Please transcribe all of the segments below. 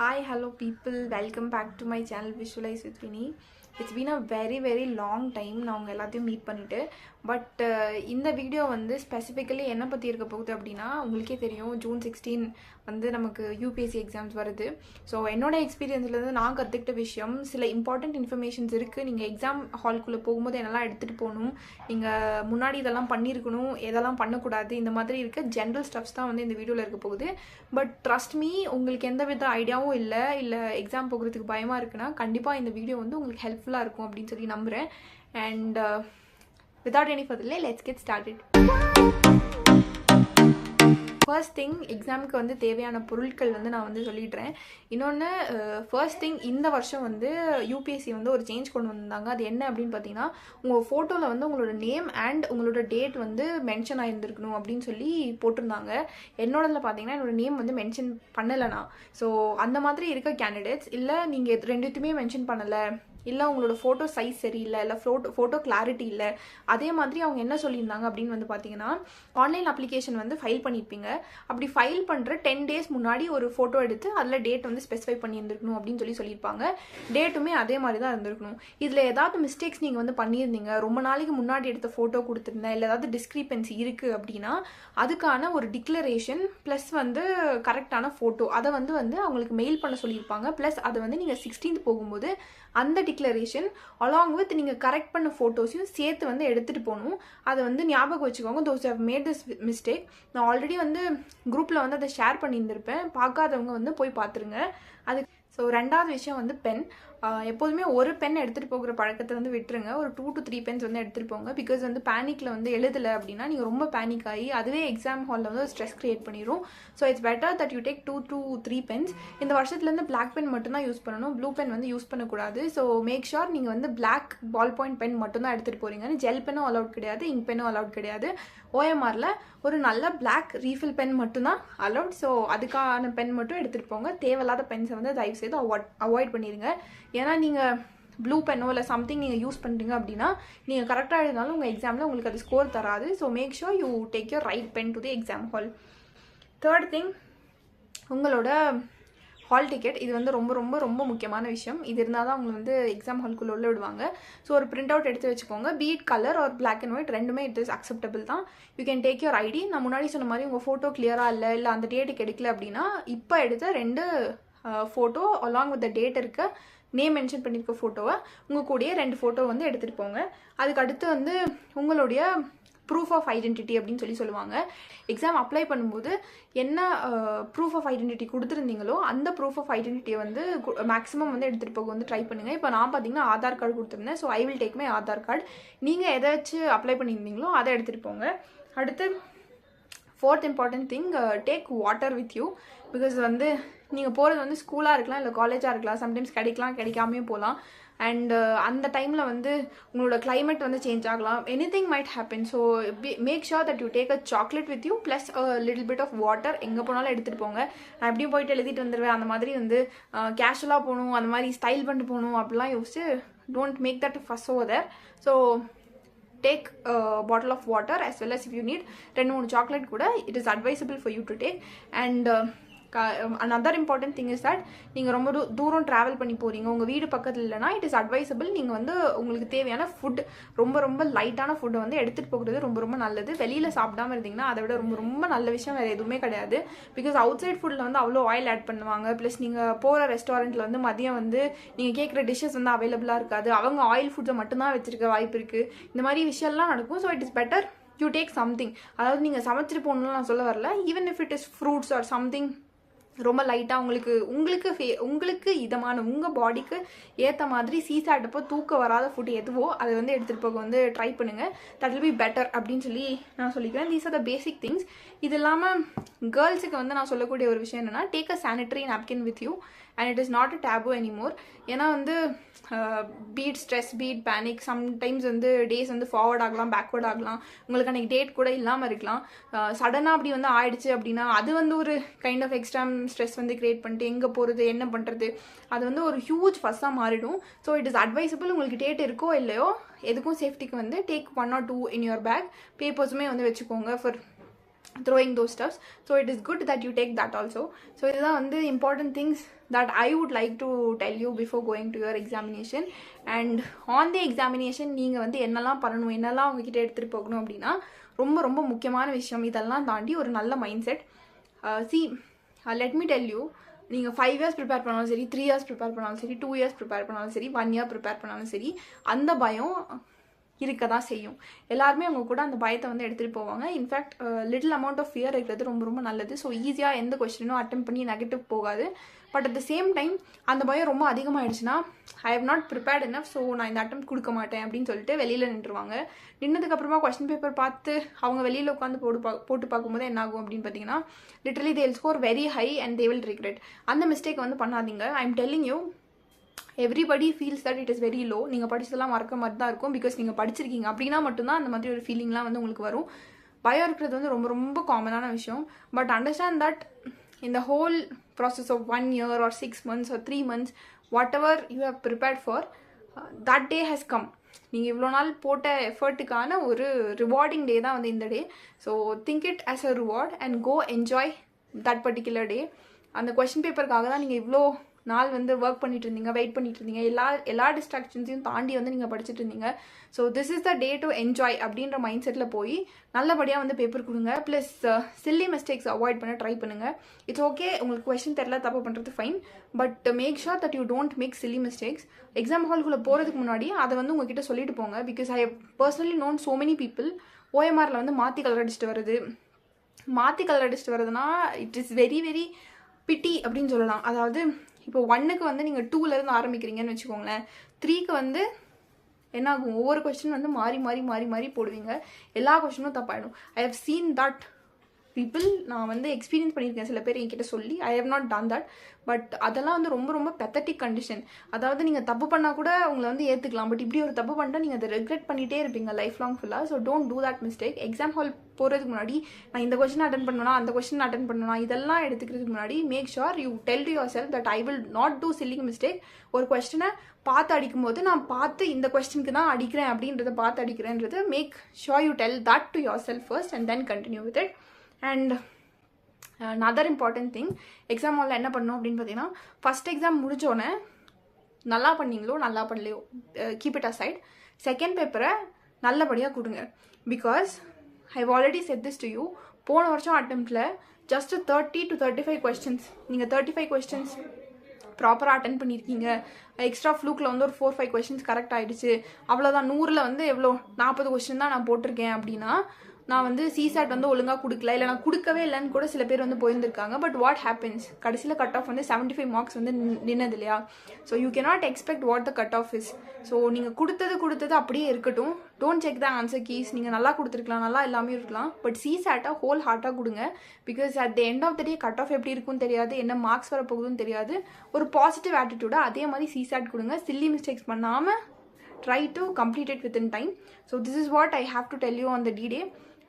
Hi, hello people. Welcome back to my channel Visualize with Vinny. It's been a very long time நான் உங்க எல்லாத்தையும் meet பண்ணிட்டு but இந்த video வந்து specifically என்ன பற்றி இருக்க போகுது அப்படின்னா உங்களுக்கே தெரியும் ஜூன் 16 வந்து நமக்கு யூபிஎஸ்சி எக்ஸாம்ஸ் வருது. ஸோ என்னோட எக்ஸ்பீரியன்ஸ்லேருந்து நான் கற்றுக்கிட்ட விஷயம் சில இம்பார்ட்டண்ட் இன்ஃபர்மேஷன்ஸ் இருக்குது. நீங்கள் எக்ஸாம் ஹால்குள்ளே போகும்போது என்னெல்லாம் எடுத்துகிட்டு போகணும், நீங்கள் முன்னாடி இதெல்லாம் பண்ணியிருக்கணும், எதெல்லாம் பண்ணக்கூடாது, இந்த மாதிரி இருக்க ஜென்ரல் ஸ்டப்ஸ் தான் வந்து இந்த வீடியோவில் இருக்க போகுது. பட் ட்ரஸ்ட் மீ, உங்களுக்கு எந்த வித ஐடியாவும் இல்லை எக்ஸாம் போகிறதுக்கு பயமாக இருக்குன்னா கண்டிப்பாக இந்த வீடியோ வந்து உங்களுக்கு ஹெல்ப்ஃபுல்லாக இருக்கும் அப்படின்னு சொல்லி நம்புகிறேன். And without any further delay, let's get started. First thing, எக்ஸாமுக்கு வந்து தேவையான பொருட்கள் வந்து நான் வந்து சொல்லிடுறேன். இன்னொன்று, ஃபர்ஸ்ட் திங், இந்த வருஷம் வந்து யூபிஎஸ்சி வந்து ஒரு சேஞ்ச் கொண்டு வந்தாங்க. அது என்ன அப்படின்னு பார்த்தீங்கன்னா, உங்கள் ஃபோட்டோவில் வந்து உங்களோட நேம் அண்ட் உங்களோட டேட் வந்து மென்ஷன் ஆகிருந்துருக்கணும் அப்படின்னு சொல்லி போட்டிருந்தாங்க. என்னோடதில் பார்த்தீங்கன்னா என்னோட நேம் வந்து மென்ஷன் பண்ணலைனா. ஸோ அந்த மாதிரி இருக்க கேண்டிடேட்ஸ், இல்லை நீங்கள் ரெண்டுத்தையுமே மென்ஷன் பண்ணலை, இல்லை உங்களோட ஃபோட்டோ சைஸ் சரியில்லை, இல்லை ஃபோட்டோ கிளாரிட்டி இல்லை, அதே மாதிரி அவங்க என்ன சொல்லியிருந்தாங்க அப்படின்னு வந்து பார்த்தீங்கன்னா, ஆன்லைன் அப்ளிகேஷன் வந்து ஃபைல் பண்ணியிருப்பீங்க. அப்படி ஃபைல் பண்ணுற 10 days முன்னாடி ஒரு ஃபோட்டோ எடுத்து அதில் டேட் வந்து ஸ்பெசிஃபை பண்ணியிருந்துருக்கணும் அப்படின்னு சொல்லியிருப்பாங்க. டேட்டுமே அதே மாதிரி தான் இருந்திருக்கணும். இதில் ஏதாவது மிஸ்டேக்ஸ் நீங்கள் வந்து பண்ணியிருந்தீங்க, ரொம்ப நாளைக்கு முன்னாடி எடுத்த ஃபோட்டோ கொடுத்துருந்தேன், இல்லை ஏதாவது டிஸ்கிரிப்பன்சி இருக்குது அப்படின்னா அதுக்கான ஒரு டிக்ளரேஷன் ப்ளஸ் வந்து கரெக்டான ஃபோட்டோ அதை வந்து அவங்களுக்கு மெயில் பண்ண சொல்லியிருப்பாங்க. ப்ளஸ் அதை வந்து நீங்கள் 16th போகும்போது அந்த டிக்ளரேஷன் அலாங் வித் நீங்கள் கரெக்ட் பண்ண ஃபோட்டோஸையும் சேர்த்து வந்து எடுத்துகிட்டு போகணும். அதை வந்து ஞாபகம் வச்சுக்கோங்க. Those have made this mistake. நான் ஆல்ரெடி வந்து குரூப்பில் வந்து அதை ஷேர் பண்ணியிருந்திருப்பேன், பார்க்காதவங்க வந்து போய் பார்த்துருங்க. அது ஸோ ரெண்டாவது விஷயம் வந்து பென். எப்போதுமே ஒரு பென் எடுத்துகிட்டு போகிற பழக்கத்தை வந்து விட்டுருங்க. ஒரு 2 to 3 பென்ஸ் வந்து எடுத்துகிட்டு போங்க. பிகாஸ் வந்து பேனிக்கில் வந்து எழுதலை அப்படின்னா நீங்கள் ரொம்ப பேனிக் ஆகி அதுவே எக்ஸாம் ஹாலில் வந்து ஸ்ட்ரெஸ் க்ரியேட் பண்ணிடும். So it's better that you take 2 to 3 pens. இந்த வருஷத்துலேருந்து பிளாக் பென் மட்டும்தான் யூஸ் பண்ணணும், ப்ளூ பென் வந்து யூஸ் பண்ணக்கூடாது. ஸோ மேக் ஷோர் நீங்கள் வந்து பிளாக் பால் பாயிண்ட் பென் மட்டும்தான் எடுத்துகிட்டு போகிறீங்க. ஜெல் பென்னும் அலவுட் கிடையாது, இங்க் பென்னும் அலவுட் கிடையாது. ஓஎம்ஆரில் ஒரு நல்ல பிளாக் ரீஃபில் பென் மட்டும்தான் அலவுட். ஸோ அதுக்கான பென் மட்டும் எடுத்துகிட்டு போங்க. தேவையில்லாத பென்ஸை வந்து தயவுசெய்து அவாய்ட் பண்ணிடுங்க. ஏன்னா நீங்கள் ப்ளூ பென்னோ இல்லை சம்திங் நீங்கள் யூஸ் பண்ணுறீங்க அப்படின்னா நீங்கள் கரெக்டாக எழுதினாலும் உங்கள் எக்ஸாமில் உங்களுக்கு அது ஸ்கோர் தராது. So make sure you take your right pen to the exam hall. Third thing, உங்களோட ஹால் டிக்கெட். இது வந்து ரொம்ப முக்கியமான விஷயம். இது இருந்தால் தான் அவங்க வந்து எக்ஸாம் ஹால்குள்ளே உள்ள விடுவாங்க. ஸோ ஒரு பிரிண்ட் அவுட் எடுத்து வச்சுக்கோங்க. Be it colour or black and white ரெண்டுமே இட் இஸ் அக்செப்டபிள் தான். You can take your ID. நான் முன்னாடி சொன்ன மாதிரி உங்கள் ஃபோட்டோ கிளியராக இல்லை அந்த டேட்டுக்கு எடுக்கல அப்படின்னா இப்போ எடுத்த 2 photo along with the date இருக்க நேம் மென்ஷன் பண்ணியிருக்க ஃபோட்டோவை உங்கள் கூடயே 2 ஃபோட்டோ வந்து எடுத்துகிட்டு போங்க. அதுக்கு அடுத்து வந்து உங்களுடைய ப்ரூஃப் ஆஃப் ஐடென்டிட்டி அப்படின்னு சொல்லுவாங்க. எக்ஸாம் அப்ளை பண்ணும்போது என்ன ப்ரூஃப் ஆஃப் ஐடென்டிட்டி கொடுத்துருந்தீங்களோ அந்த ப்ரூஃப் ஆஃப் ஐடென்டிட்டியை வந்து மேக்ஸிமம் வந்து எடுத்துகிட்டு போக வந்து ட்ரை பண்ணுங்கள். இப்போ நான் பார்த்தீங்கன்னா ஆதார் கார்டு கொடுத்துருந்தேன். So I will take my Aadhaar card. நீங்கள் எதாச்சும் அப்ளை பண்ணியிருந்தீங்களோ அதை எடுத்துகிட்டு போங்க. அடுத்து fourth important thing, take water with you. Because வந்து நீங்கள் போகிறது வந்து ஸ்கூலாக இருக்கலாம், இல்லை காலேஜாக இருக்கலாம், சம்டைம்ஸ் கிடைக்காமே போகலாம். அண்ட் அந்த டைமில் வந்து உங்களோட கிளைமேட் வந்து சேஞ்ச் ஆகலாம். Anything might happen. So make sure that you take a chocolate with you plus little bit of water. எங்கே போனாலும் எடுத்துகிட்டு போங்க. நான் எப்படியும் போயிட்டு எழுதிட்டு வந்துடுவேன், அந்த மாதிரி வந்து கேஷுவலாக போகணும், அந்த மாதிரி ஸ்டைல் பண்ணிட்டு போகணும் அப்படிலாம் யோசிச்சு don't make that fuss over there. So take a bottle of water as well as if you need 2-3 chocolate kuda it is advisable for you to take. And another important thing is that நீங்கள் ரொம்ப தூரம் travel பண்ணி போகிறீங்க, உங்கள் வீடு பக்கத்தில் இல்லைனா it is advisable நீங்கள் வந்து உங்களுக்கு தேவையான ஃபுட் ரொம்ப லைட்டான ஃபுட்டை வந்து எடுத்துகிட்டு போகிறது ரொம்ப நல்லது. வெளியில் சாப்பிடாமல் இருந்தீங்கன்னா அதை விட ரொம்ப நல்ல விஷயம் வேறு எதுவுமே கிடையாது. பிகாஸ் அவுட் சைட் ஃபுட்டில் வந்து அவ்வளோ ஆயில் ஆட் பண்ணுவாங்க. ப்ளஸ் நீங்கள் போகிற ரெஸ்டாரண்ட்டில் வந்து மதியம் வந்து நீங்கள் கேட்குற டிஷ்ஷஸ் வந்து அவைலபிளாக இருக்காது. அவங்க ஆயில் ஃபுட்ஸை மட்டும்தான் வச்சுருக்க வாய்ப்பு இருக்குது. இந்த மாதிரி விஷயம்லாம் நடக்கும். So it is better you take something. அதாவது நீங்கள் சமைச்சிட்டு போகணுன்னு நான் சொல்ல வரல. Even if it is fruits or something ரொம்ப லைட்டாக உங்களுக்கு இதமான உங்கள் பாடிக்கு ஏற்ற மாதிரி சீசாட்டப்போ தூக்கம் வராத ஃபுட் எதுவோ அதை வந்து எடுத்துகிட்டு போக வந்து ட்ரை பண்ணுங்கள். தட் வில் பி பெட்டர் அப்படின்னு சொல்லி நான் சொல்லிக்கிறேன். These are the basic things. இது இல்லாமல் கேர்ள்ஸுக்கு வந்து நான் சொல்லக்கூடிய ஒரு விஷயம் என்னென்னா, take a sanitary napkin with you and it is not a taboo anymore. ஏன்னா வந்து be it stress, be it panic, sometimes வந்து டேஸ் வந்து ஃபார்வர்ட் ஆகலாம், பேக்வர்ட் ஆகலாம், உங்களுக்கு அன்றைக்கி டேட் கூட இல்லாமல் இருக்கலாம். சடனாக அப்படி வந்து ஆயிடுச்சு அப்படின்னா அது வந்து ஒரு கைண்ட் ஆஃப் எக்ஸ்ட்ரா ஸ்ட்ரெஸ் வந்து கிரியேட் பண்ணிட்டு எங்கே போகிறது என்ன பண்ணுறது அது வந்து ஒரு ஹியூஜ் ஃபஸ்ஸாக மாறிடும். ஸோ இட் இஸ் அட்வைசபிள் உங்களுக்கு டேட் இருக்கோ இல்லையோ எதுக்கும் சேஃப்டிக்கு வந்து take 1 or 2 in your bag. பேப்பர்ஸுமே வந்து வச்சுக்கோங்க for throwing those stuffs. So it is good that you take that also. So இதுதான் வந்து important things that I would like to tell you before going to your examination. And on the examination நீங்கள் வந்து என்னெல்லாம் பண்ணணும், என்னெல்லாம் உங்ககிட்ட எடுத்துகிட்டு போகணும் அப்படின்னா ரொம்ப ரொம்ப முக்கியமான விஷயம். இதெல்லாம் தாண்டி ஒரு நல்ல mind set. let me tell you, நீங்கள் 5 years ப்ரிப்பேர் பண்ணாலும் சரி, 3 years ப்ரிப்பேர் பண்ணாலும் சரி, 2 years ப்ரிப்பேர் பண்ணாலும் சரி, 1 year ப்ரிப்பேர் பண்ணாலும் சரி, அந்த பயம் இருக்க தான் செய்யும். எல்லாருமே அவங்க கூட அந்த பயத்தை வந்து எடுத்துகிட்டு போவாங்க. In fact little amount of fear இருக்கிறது ரொம்ப ரொம்ப நல்லது. ஸோ ஈஸியாக எந்த கொஸ்டினும் அட்டெம்ப்ட் பண்ணி நெகட்டிவ் போகாது. But at the same time அந்த பயம் ரொம்ப அதிகமாகிடுச்சுன்னா I have not prepared enough, so நான் இந்த அட்டெம்ப்ட் கொடுக்க மாட்டேன் அப்படின்னு சொல்லிட்டு வெளியில் நின்றுவாங்க. நின்னதுக்கப்புறமா கொஸ்டின் பேப்பர் பார்த்து அவங்க வெளியில் உட்காந்து போட்டு பார்க்கும்போது என்ன ஆகும் அப்படின்னு பார்த்தீங்கன்னா literally they will score very high and they will regret. அந்த மிஸ்டேக் வந்து பண்ணாதீங்க. I am telling you, everybody feels that it is very low. நீங்கள் படிச்சதெல்லாம் மறக்க மாதிரி தான் இருக்கும். பிகாஸ் நீங்கள் படிச்சிருக்கீங்க அப்படின்னா மட்டும்தான் அந்த மாதிரி ஒரு ஃபீலிங்லாம் வந்து உங்களுக்கு வரும். பயம் இருக்கிறது வந்து ரொம்ப ரொம்ப காமனான விஷயம். But understand that in the whole process of 1 year or 6 months or 3 months, whatever you have prepared for, that day has come. நீங்கள் இவ்வளோ நாள் போட்ட எஃபர்ட்டுக்கான ஒரு ரிவார்டிங் டே தான் வந்து இந்த day. So think it as a reward and go enjoy that particular day. அந்த question பேப்பருக்காக தான் நீங்கள் இவ்வளோ நாள் வந்து ஒர்க் பண்ணிட்டு இருந்தீங்க, வெயிட் பண்ணிட்டு இருந்தீங்க, எல்லா டிஸ்ட்ராக்ஷன்ஸையும் தாண்டி வந்து நீங்கள் படிச்சுட்டு இருந்தீங்க. So this is the day to enjoy அப்படின்ற மைண்ட் செட்டில் போய் நல்லபடியாக வந்து பேப்பர் கொடுங்க. ப்ளஸ் சில்லி மிஸ்டேக்ஸ் அவாய்ட் பண்ண ட்ரை பண்ணுங்கள். இட்ஸ் ஓகே, உங்களுக்கு கொஸ்டின் தெரியல, தப்பு பண்ணுறது fine. But make sure that you don't make silly mistakes. Exam ஹால்குள்ளே போகிறதுக்கு முன்னாடி அதை வந்து உங்ககிட்ட சொல்லிட்டு போங்க. Because I have personally known so many people ஓஎம்ஆரில் வந்து மாற்றி கலர் அடிச்சுட்டு வருதுன்னா இட் இஸ் வெரி வெரி பிட்டி அப்படின்னு சொல்லலாம். அதாவது இப்போ 1க்கு வந்து நீங்கள் 2லேருந்து ஆரம்பிக்கிறீங்கன்னு வச்சுக்கோங்களேன், 3க்கு வந்து என்ன ஆகும், ஒவ்வொரு கொஸ்டின் வந்து மாறி மாறி மாறி மாறி போடுவீங்க. எல்லா கொஸ்டினும் தப்பாயிடும். I have seen that people. நான் வந்து எக்ஸ்பீரியன்ஸ் பண்ணியிருக்கேன் சில பேர் என்கிட்ட சொல்லி. I have not done that. But அதெல்லாம் வந்து ரொம்ப ரொம்ப பெத்தட்டிக் கண்டிஷன். அதாவது நீங்கள் தப்பு பண்ணால் கூட உங்களை வந்து ஏற்றுக்கலாம். பட் இப்படி ஒரு தப்பு பண்ணிட்டா நீங்கள் அதை ரெக்ரெட் பண்ணிகிட்டே இருப்பீங்க லைஃப் லாங் ஃபுல்லாக. So don't do that mistake. Exam hall போகிறதுக்கு முன்னாடி நான் இந்த கொஸ்டின் அட்டன் பண்ணணும், அந்த கொஸ்டின் அட்டன் பண்ணணும், இதெல்லாம் எடுத்துக்கிறதுக்கு முன்னாடி make sure you tell to yourself that I will not do silly mistake. ஒரு கொஸ்டினை பார்த்து அடிக்கும்போது நான் பார்த்து இந்த கொஸ்டினுக்கு தான் அடிக்கிறேன் அப்படின்றத பார்த்து அடிக்கிறேன்றது make sure you tell that to yourself first and then continue with it. And another important thing, exam ஹாலில் என்ன பண்ணணும் அப்படின்னு பார்த்தீங்கன்னா, ஃபஸ்ட் எக்ஸாம் முடிஞ்சோடனே நல்லா பண்ணீங்களோ நல்லா பண்ணலையோ கீப் இட் அசைட். செகண்ட் பேப்பரை நல்லபடியாக கொடுங்க. Because I already set this to you. போன வருஷம் அட்டெம்ப்டில் ஜஸ்ட் 30 to 35 கொஸ்டின்ஸ், நீங்கள் 35 கொஸ்டின்ஸ் ப்ராப்பராக அட்டன் பண்ணியிருக்கீங்க. எக்ஸ்ட்ரா ஃப்ளூக்கில் வந்து ஒரு 4-5 கொஸ்டின்ஸ் கரெக்ட் ஆகிடுச்சு, அவ்வளோதான். 100ல் வந்து எவ்வளோ 40 கொஸ்டின் தான் நான் போட்டிருக்கேன் அப்படின்னா நான் வந்து சிசாட் வந்து ஒழுங்காக கொடுக்கல, இல்லை நான் கொடுக்கவே இல்லைன்னு கூட சில பேர் வந்து போயிருந்திருக்காங்க. பட் வாட் ஹேப்பன்ஸ், கடைசியில் கட் ஆஃப் வந்து 75 மார்க்ஸ் வந்து நின்னது இல்லையா? So you cannot expect what the cut off is. So நீங்கள் கொடுத்தது அப்படியே இருக்கட்டும். Don't check the answer keys. நீங்கள் நல்லா கொடுத்துருக்கலாம், நல்லா எல்லாமே இருக்கலாம். பட் சிசாட்டை ஹோல் ஹார்ட்டாக கொடுங்க. Because at the end of the day cutoff எப்படி இருக்குன்னு தெரியாது, என்ன மார்க்ஸ் வர போகுதுன்னு தெரியாது. ஒரு பாசிட்டிவ் ஆட்டிடியூடாக அதே மாதிரி சிசாட் கொடுங்க. சில்லி மிஸ்டேக்ஸ் பண்ணாமல் try to complete it within time. So this is what I have to tell you on the D-Day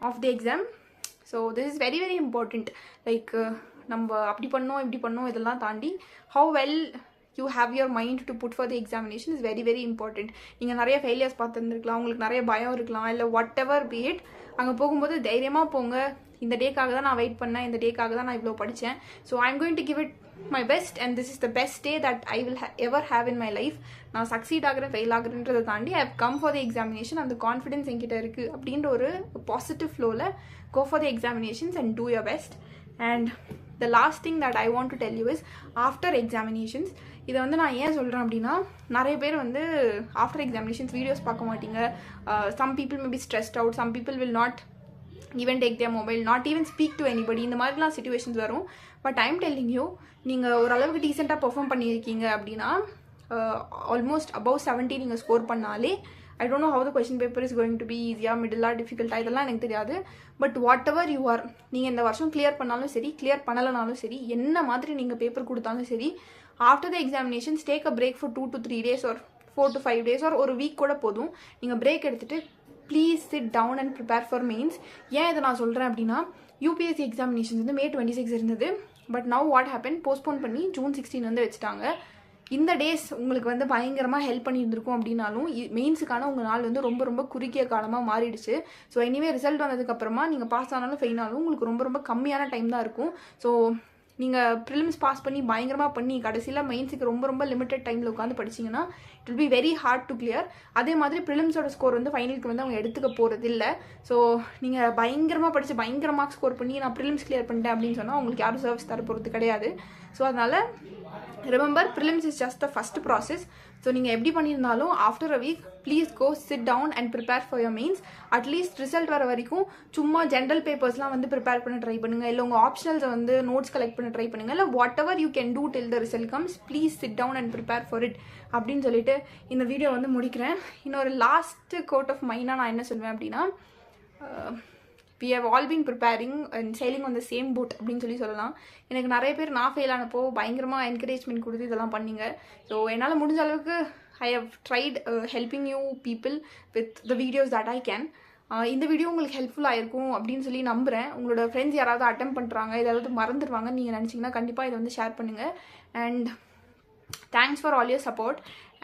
of the exam. So this is very very important. Like நம்ம அப்படி பண்ணோம் இப்படி பண்ணோம் இதெல்லாம் தாண்டி how well you have your mind to put for the examination is very very important. நீங்கள் நிறைய failures பார்த்துருந்துருக்கலாம், உங்களுக்கு நிறைய பயம் இருக்கலாம், இல்லை வாட் எவர் பி இட். அங்கே போகும்போது தைரியமாக போங்க. இந்த டேக்காக தான் நான் வெயிட் பண்ணேன், இந்த டேக்காக தான் நான் இவ்வளோ படித்தேன். So I am going to give it my best and this is the best day that I will ever have in my life. நான் சக்சீட் ஆகிறேன் ஃபெயில் ஆகுறேன்றதை தாண்டி I have come for the examination. அந்த confidence என்கிட்ட இருக்குது அப்படின்ற ஒரு positive ஃப்ளோவில் go for the examinations and do your best. And the last thing that I want to tell you is after examinations, இதை வந்து நான் ஏன் சொல்கிறேன் அப்படின்னா, நிறைய பேர் வந்து ஆஃப்டர் எக்ஸாமினேஷன்ஸ் வீடியோஸ் பார்க்க மாட்டீங்க. some people may be stressed out, some people will not even take their mobile, not even speak to anybody. இந்த மாதிரிலாம் சிச்சுவேஷன்ஸ் வரும். But I am telling you, நீங்கள் ஓரளவுக்கு டீசெண்டாக பெர்ஃபார்ம் பண்ணியிருக்கீங்க அப்படின்னா ஆல்மோஸ்ட் அபவ் 70 நீங்கள் ஸ்கோர் பண்ணாலே, I don't know how the question paper is going to be ஈஸியாக மிடிலாக டிஃபிகல்ட்டாக இதெல்லாம் எனக்கு தெரியாது. But whatever you are, நீங்கள் இந்த வருஷம் கிளியர் பண்ணாலும் சரி கிளியர் பண்ணலைனாலும் சரி, என்ன மாதிரி நீங்கள் பேப்பர் கொடுத்தாலும் சரி, after the examinations take a break for 2 to 3 days or 4 to 5 days or ஒரு வீக் கூட போதும். நீங்கள் பிரேக் எடுத்துகிட்டு please sit down and prepare for mains. ஏன் இதை நான் சொல்கிறேன் அப்படின்னா, யூபிஎஸ்சி எக்ஸாமினேஷன்ஸ் வந்து May 26 இருந்தது. But now what happen, postpone பண்ணி June 16 வந்து வச்சுட்டாங்க. இந்த டேஸ் உங்களுக்கு வந்து பயங்கரமாக ஹெல்ப் பண்ணியிருந்திருக்கும் அப்படின்னாலும் மெயின்ஸுக்கான உங்கள் நாள் வந்து ரொம்ப ரொம்ப குறுகிய காலமாக மாறிடுச்சு. ஸோ எனிவே ரிசல்ட் வந்ததுக்கப்புறமா நீங்கள் பாஸ் ஆனாலும் ஃபெயில் ஆனாலும் உங்களுக்கு ரொம்ப ரொம்ப கம்மியான டைம் தான் இருக்கும். ஸோ நீங்கள் ப்ரிலிம்ஸ் பாஸ் பண்ணி பயங்கரமாக பண்ணி கடைசியில் மெயின்ஸுக்கு ரொம்ப ரொம்ப லிமிட்டட் டைமில் உட்காந்து படிச்சிங்கன்னா it will be very hard to clear. அதே மாதிரி ப்ரிலிம்ஸோட ஸ்கோர் வந்து ஃபைனலுக்கு வந்து அவங்க எடுத்துக்க போகிறது இல்லை. ஸோ நீங்கள் பயங்கரமாக படித்து பயங்கர மார்க்ஸ் ஸ்கோர் பண்ணி நான் ப்ரிலிம்ஸ் கிளியர் பண்ணிட்டேன் அப்படின்னு சொன்னால் உங்களுக்கு யாரும் சர்வீஸ் தர போகிறது கிடையாது. ஸோ அதனால் remember, prelims is just the first process. So நீங்கள் எப்படி பண்ணியிருந்தாலும் after a week please go sit down and prepare for your mains. At least result வர வரைக்கும் சும்மா ஜென்ரல் பேப்பர்ஸ்லாம் வந்து ப்ரிப்பேர் பண்ண ட்ரை பண்ணுங்கள். இல்லை உங்கள் ஆப்ஷனல்ஸை வந்து நோட்ஸ் கலெக்ட் பண்ண ட்ரை பண்ணுங்கள். இல்லை whatever you can do till the result comes, please sit down and prepare for it அப்படின்னு சொல்லிட்டு இந்த வீடியோ வந்து முடிக்கிறேன். இன்னொரு லாஸ்ட் கோட் ஆஃப் மைனாக நான் என்ன சொல்வேன் அப்படின்னா, we have all been preparing and sailing on the same boat அப்படின்னு சொல்லலாம். எனக்கு நிறைய பேர் நான் ஃபெயில் ஆனப்போ பயங்கரமாக என்கரேஜ்மெண்ட் கொடுத்து இதெல்லாம் பண்ணிங்க. ஸோ என்னால் முடிஞ்ச அளவுக்கு I have tried helping you people with the videos that I can. இந்த வீடியோ உங்களுக்கு ஹெல்ப்ஃபுல்லாக இருக்கும் அப்படின்னு சொல்லி நம்புகிறேன். உங்களோட ஃப்ரெண்ட்ஸ் யாராவது அட்டெம்ப்ட் பண்ணுறாங்க, ஏதாவது மறந்துடுவாங்கன்னு நீங்கள் நினச்சிங்கன்னா கண்டிப்பாக இதை வந்து ஷேர் பண்ணுங்கள். And thanks for all your support.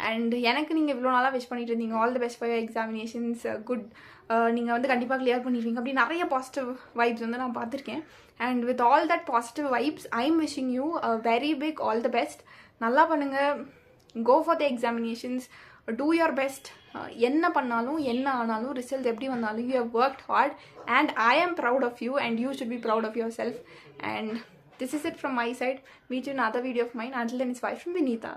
And எனக்கு நீங்கள் இவ்வளோ நாளாக விஷ் பண்ணிட்டு இருந்தீங்க, all the best for your examinations, good, நீங்கள் வந்து கண்டிப்பாக கிளியர் பண்ணிடுவீங்க அப்படி நிறைய பாசிட்டிவ் வைப்ஸ் வந்து நான் பார்த்துருக்கேன். And with all that positive vibes I am wishing you a very big all the best. நல்லா பண்ணுங்கள், go for the examinations, do your best. என்ன பண்ணாலும் என்ன ஆனாலும் ரிசல்ட் எப்படி வந்தாலும் you have worked hard and I am proud of you and you should be proud of yourself. And this is it from my side. Meet you in another video of mine. Until then, it's bye from Vinita.